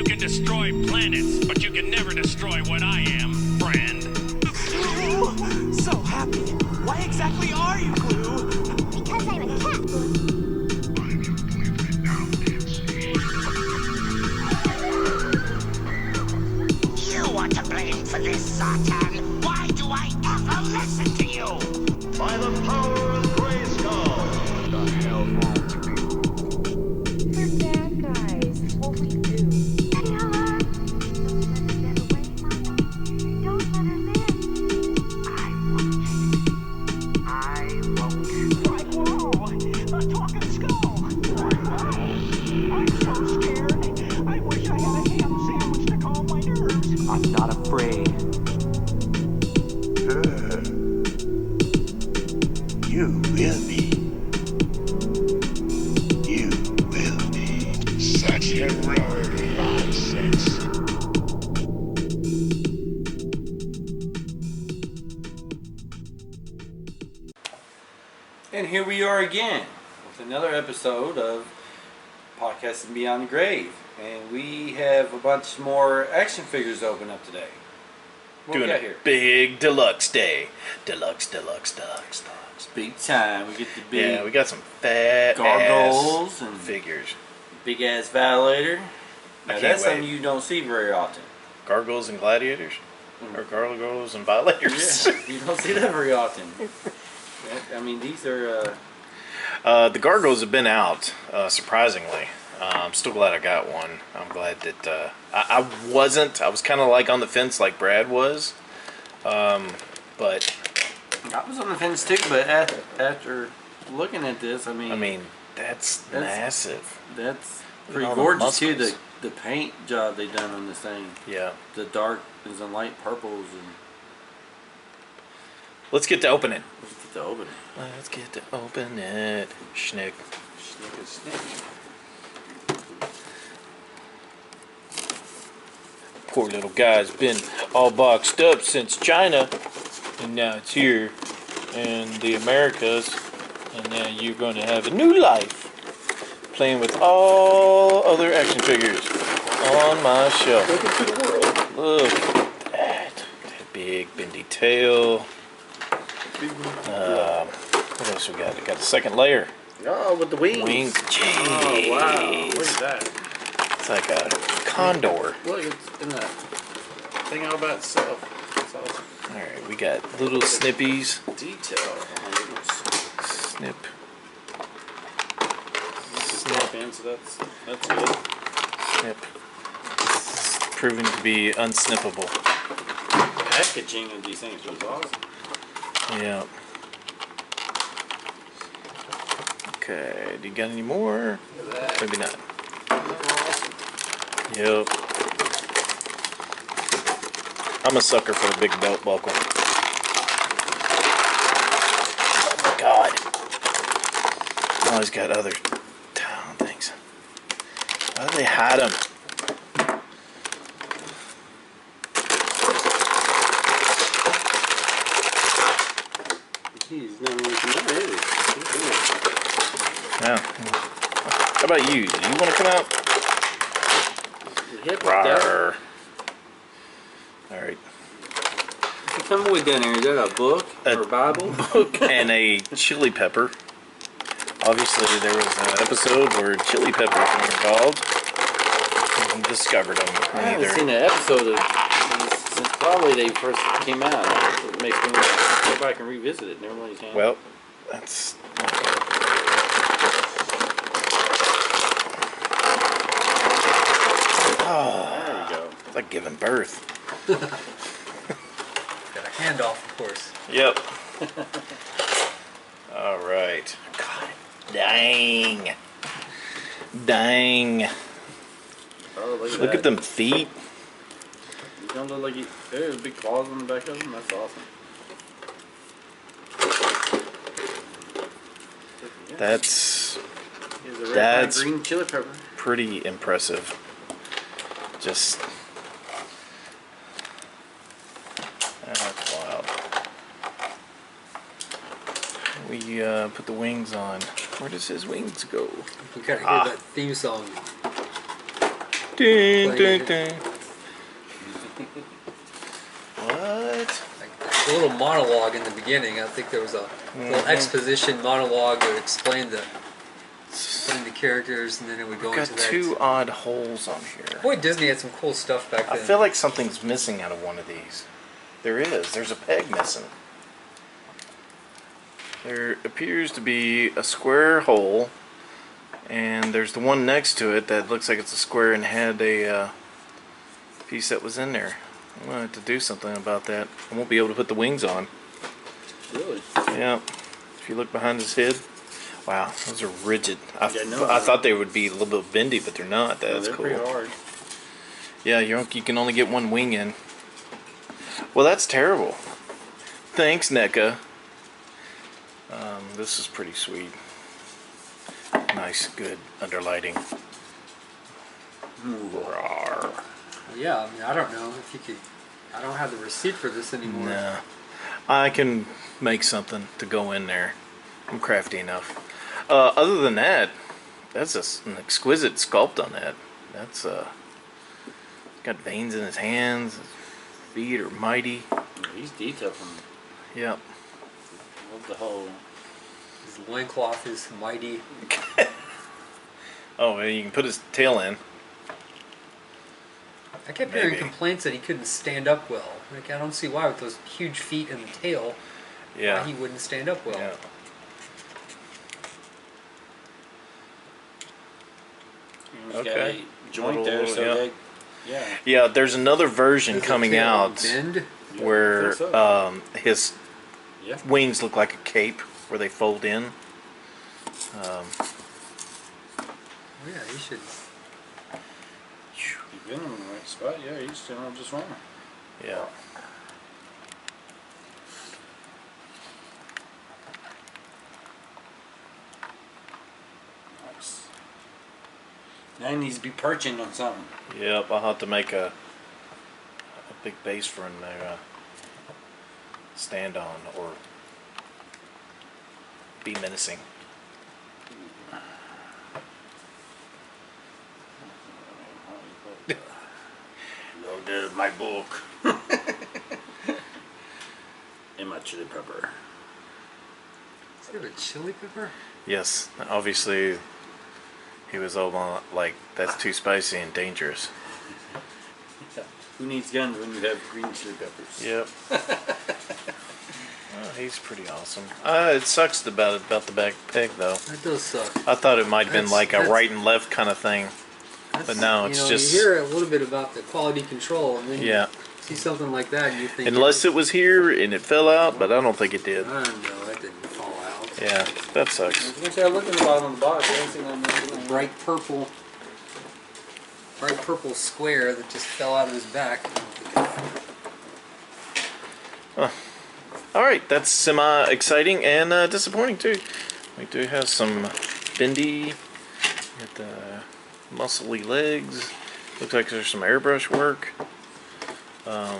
You can destroy planets, but you can never destroy what I am, friend. Glue! So happy. Why exactly are you, Glue? Because I'm a cat. You are to blame for this, Satan. Why do I ever listen to you? By the power of Grayskull. The hell wrong with me? We're bad guys. What we do. Kill her. Don't let her get away, Mommy. Don't let her live. I won't. Like, whoa! A talking skull! I'm so scared. I wish I had a ham sandwich to calm my nerves. I'm not afraid. You will be. You will be. Such heroic nonsense. And here we are again with another episode of Podcasting Beyond the Grave. And we have a bunch more action figures to open up today. What Doing we got a here? big deluxe day. Deluxe. Big time. We get the big Yeah, we got some fat gargoyles ass and figures. big ass Violator. Now can't that's wait. something you don't see very often. Gargoyles and gladiators? Or gargoyles and violators? Yeah, you don't see that very often. I mean, these are... The gargoyles have been out, surprisingly. I'm still glad I got one. I'm glad that I was kind of like on the fence like Brad was. But I was on the fence too, but after looking at this, I mean that's massive. that's Look pretty at all the gorgeous too. muscles. The paint job they done on this thing, Yeah. the dark and light purples, and Let's get to open it. let's get to open it. Let's get to open it. Schnick. Snick a snick. Poor little guy's been all boxed up since China, and now it's here in the Americas, and now you're going to have a new life playing with all other action figures on my shelf. Welcome to the world. Look at that. That big bendy tail. What else we got? We got the second layer. Oh, with the wings. Wings. Jeez. Oh wow! Look at that. It's like a condor. Look, it's in that thing all by itself. It's awesome. Alright, we got little snippies. Detail. Oh my goodness. Snip. Snap in, so that's good. Snip. This is proving to be unsnippable. Packaging of these things was awesome. Yeah. Okay, do you got any more? Look at that. Maybe not. Awesome. Yep. I'm a sucker for a big belt buckle. Oh my god. Oh, he's got other things. How do they hide them? He's not really come out, is he? Yeah. How about you? Do you want to come out? Yep, Rawr. Alright. Tell me what down there. Is that a book or a Bible? Book and a chili pepper. Obviously, there was an episode where chili peppers were involved. And discovered them. I haven't seen an episode of these since probably they first came out. It makes me want to go back and revisit it. Never mind. Well, that's. Oh, There we go. it's like giving birth. Got a handoff, of course. Yep. All right. God, dang. Dang. Oh, look at Look that. at them feet. These don't look like there's big claws on the back of them. That's awesome. That's Here's a red, That's- white, green chili pepper. pretty impressive. Just. That's wild. We put the wings on. Where does his wings go? You gotta hear that theme song. Ding, Playing ding, it. ding. What? Like, a little monologue in the beginning. I think there was a little exposition monologue that would explain the characters, and then it would go Got into that. two odd holes on here. Boy, Disney had some cool stuff back then. I feel like something's missing out of one of these. There is. There's a peg missing. There appears to be a square hole, and there's the one next to it that looks like it's a square and had a piece that was in there. I'm going to have to do something about that. I won't be able to put the wings on. Really? Yeah. If you look behind his head. Wow, those are rigid. I I thought they would be a little bit bendy, but they're not. That's they're cool. pretty hard. Yeah, you can only get one wing in. Well, that's terrible. Thanks, NECA. This is pretty sweet. Nice, good underlighting. Rawr. Yeah, I mean, I don't know if you could. I don't have the receipt for this anymore. Nah. I can make something to go in there. I'm crafty enough. Other than that, that's an exquisite sculpt on that. That's got veins in his hands. His feet are mighty. He's detailed from Yep. the whole. His loincloth is mighty. Oh, and you can put his tail in. I kept hearing Maybe. complaints that he couldn't stand up well. Like, I don't see why with those huge feet and the tail, Yeah. why he wouldn't stand up well. Yeah. He's Okay. got a joint there, so Little, they, yeah. Yeah, there's another version Does the coming tail out bend? where I think so. his Yeah. wings look like a cape where they fold in. Oh, yeah, he should. You've been in the right spot. Yeah, he's still just wrong. Yeah. Nice. Now he needs to be perching on something. Yep, I'll have to make a big base for him to stand on or be menacing. Loaded my book. And my chili pepper. Does he have a chili pepper? Yes, obviously he was all like, that's too spicy and dangerous. Who needs guns when you have green chili peppers? Yep. Well, he's pretty awesome. It sucks about the back peg though. That does suck. I thought it might have been That's- like a that's- right and left kind of thing. But no, it's just You hear a little bit about the quality control, and then yeah. you see something like that, and you think. Unless it was here and it fell out, but I don't think it did. I don't know, that didn't fall out. Yeah, that I sucks. was gonna say, I looked at the bottom of the box. I didn't see nothing. Bright purple square that just fell out of his back. All right, that's semi-exciting and disappointing too. We do have some bendy, got the muscly legs. Looks like there's some airbrush work. No,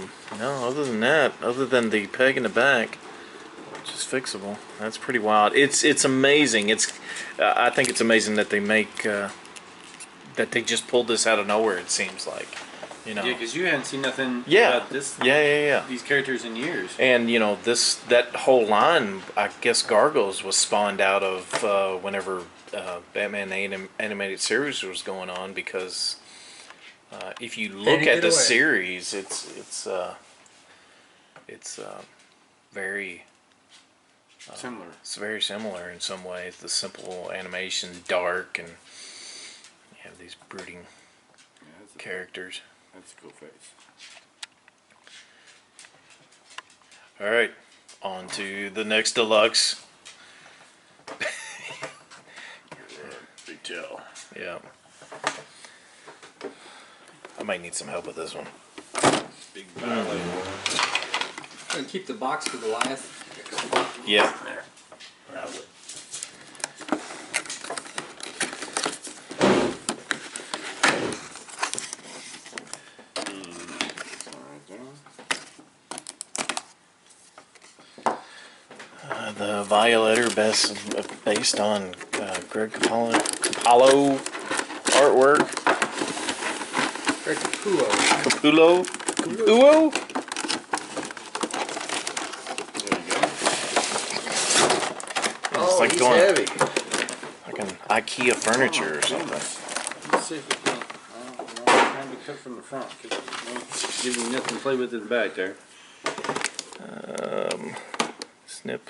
other than that, other than the peg in the back, which is fixable. That's pretty wild. It's amazing. I think it's amazing that they make that they just pulled this out of nowhere. It seems like, you know. Yeah, because you hadn't seen nothing Yeah. about this. Yeah. These characters in years. And you know that whole line, I guess Gargoyles was spawned out of whenever Batman the animated series was going on, because if you look Take at it the away. series, it's very Similar. it's very similar in some ways. The simple animation, dark, and you have these brooding Yeah, characters. that's a cool face. All right, on to the next deluxe. Big tail. Yeah. I might need some help with this one. Big Violator. And keep the box for Goliath. Yeah. There. The Violator, based on Greg Capallo artwork. Or Capullo. Capullo? Capullo? There you go. It's like he's going heavy. like an IKEA furniture or something. Let's see if we can. I'm trying to cut from the front because it won't give you nothing to play with in the back there. Snip.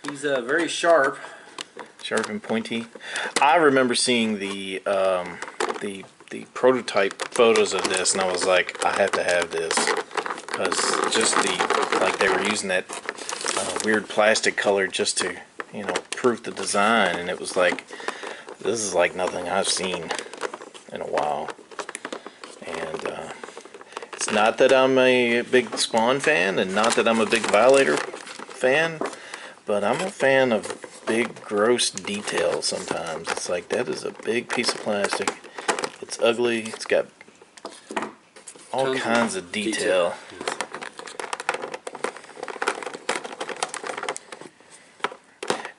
He's very sharp. Sharp and pointy. I remember seeing the prototype photos of this, and I was like, I have to have this because just like they were using that weird plastic color just to prove the design, and it was like this is like nothing I've seen in a while. And it's not that I'm a big Spawn fan, and not that I'm a big Violator fan, but I'm a fan of big, gross details sometimes. It's like, that is a big piece of plastic. It's ugly. It's got all Tons kinds of detail.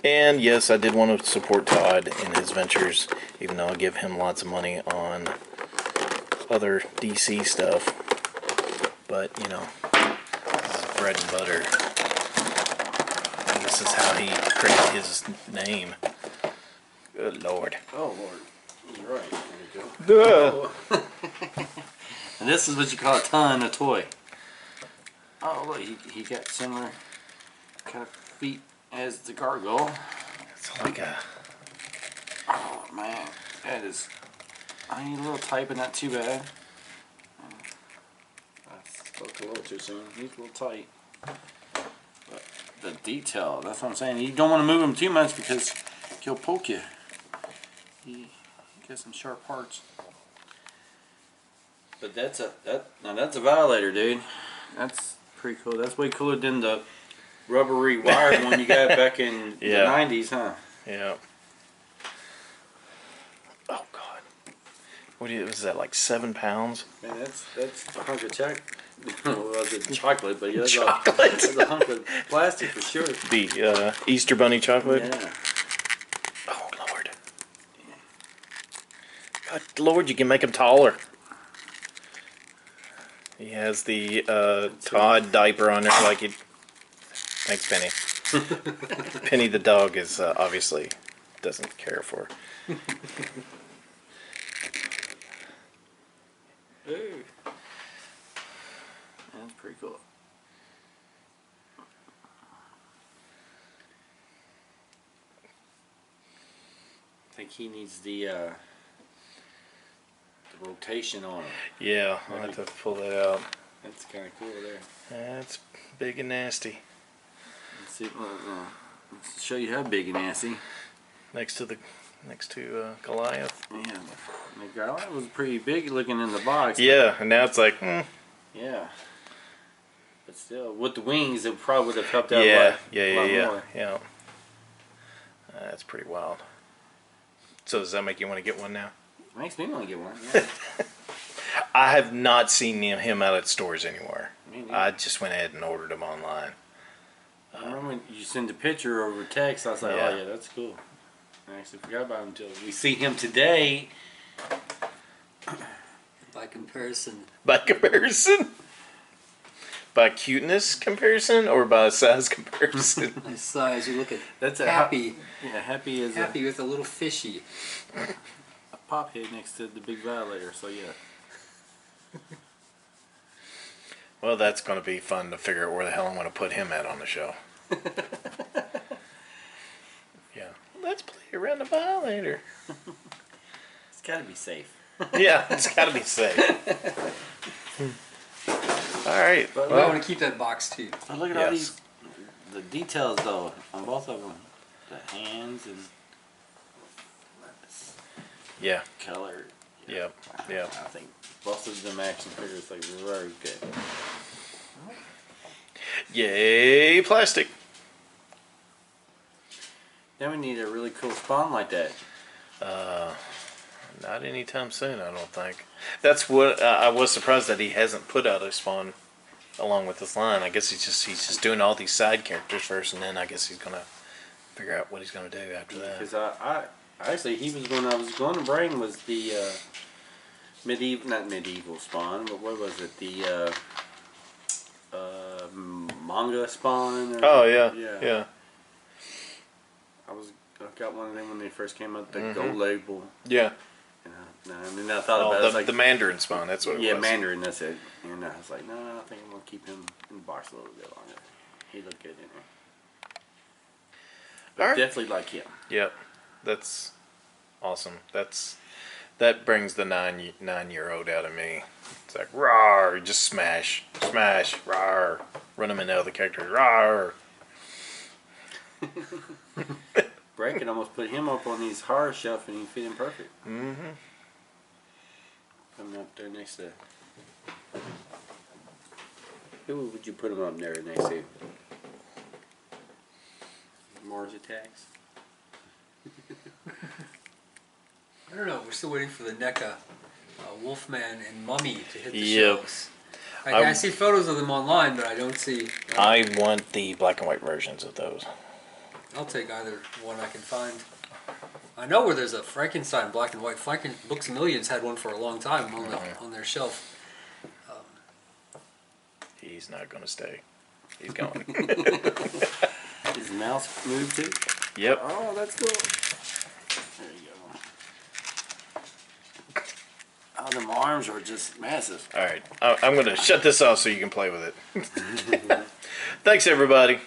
And yes, I did want to support Todd in his ventures, even though I give him lots of money on other DC stuff. But, bread and butter. And this is how he created his name. Good Lord. Oh Lord, you're right. There you go. And this is what you call a ton of toy. Oh look, he got similar kind of feet as the gargoyle. It's like a... Oh man, that is. I need a little tight, but not too bad. I spoke a little too soon. He's a little tight. But the detail, that's what I'm saying. You don't want to move him too much because he'll poke you. He got some sharp parts. But that's a Violator, dude. That's pretty cool. That's way cooler than the rubbery wired one you got back in the 90s, huh? Yeah. Oh God. What was that, like 7 pounds? Man, that's a hunk of well, that's a chocolate, but yeah, that's Chocolate. that's a hunk of plastic for sure. The Easter Bunny chocolate? Yeah. Oh Lord. God Lord, you can make him taller. He has the Todd diaper on there like it. Thanks, Penny. Penny the dog is obviously doesn't care for. Ooh. That's pretty cool. I think he needs the rotation on him. Yeah, I'll have to pull that out. That's kind of cool there. That's big and nasty. Let's see. Let's show you how big and nasty. Next to Goliath. Yeah, the Goliath was pretty big looking in the box. Yeah, and now it's like, Yeah. But still, with the wings, it probably would have helped out yeah, a lot more. yeah. That's pretty wild. So does that make you want to get one now? Makes me want to get one. Yeah. I have not seen him out at stores anywhere. Me neither. I just went ahead and ordered them online. I remember when you send a picture over text, I was like, Yeah. oh yeah, that's cool. I actually forgot about him until we see him today. By comparison. By comparison? By cuteness comparison or by size comparison? By size, you look at That's Happy. Yeah, Happy is Happy with a little fishy. a pop head next to the big Violator, so yeah. Well, that's going to be fun to figure out where the hell I'm going to put him at on the show. Yeah. Let's play around the Violator. It's got to be safe. Yeah, it's got to be safe. All right. But Well, I look, want to keep that box too. but look at all these, the details though, on both of them. The hands and this Yeah. color. Yep. Yep. I think both of them action figures look very good. Yay, plastic. Then we need a really cool Spawn like that. Not anytime soon, I don't think. That's what I was surprised that he hasn't put out a Spawn along with this line. I guess he's just doing all these side characters first, and then I guess he's gonna figure out what he's gonna do after that. Because I actually he was going I was going to bring was the not medieval Spawn, but what was it? The manga Spawn? Oh yeah, yeah. yeah. I got one of them when they first came out, the gold label. Yeah. And I thought about it. Like, the Mandarin Spawn, that's what it was. Yeah, Mandarin, that's it. And I was like, no, I think I'm going to keep him in the box a little bit longer. He looked good in there. But Alright. definitely like him. Yep. That's awesome. That brings the 9-year-old out of me. It's like, rawr, just smash, rawr. Run him into other characters, rawr. Brett could almost put him up on these horror shelf and he'd fit him perfect. Mm-hmm. Coming up there next to... Who would you put him up there next to? Mars Attacks? I don't know. We're still waiting for the NECA Wolfman and Mummy to hit the Yep. shelves. I see photos of them online, but I don't see... I want the black and white versions of those. I'll take either one I can find. I know where there's a Frankenstein black and white. Books A Millions had one for a long time on their shelf. He's not going to stay. He's gone. His mouse moved too? Yep. Oh, that's cool. There you go. Oh, them arms are just massive. All right. I'm going to shut this off so you can play with it. Thanks, everybody.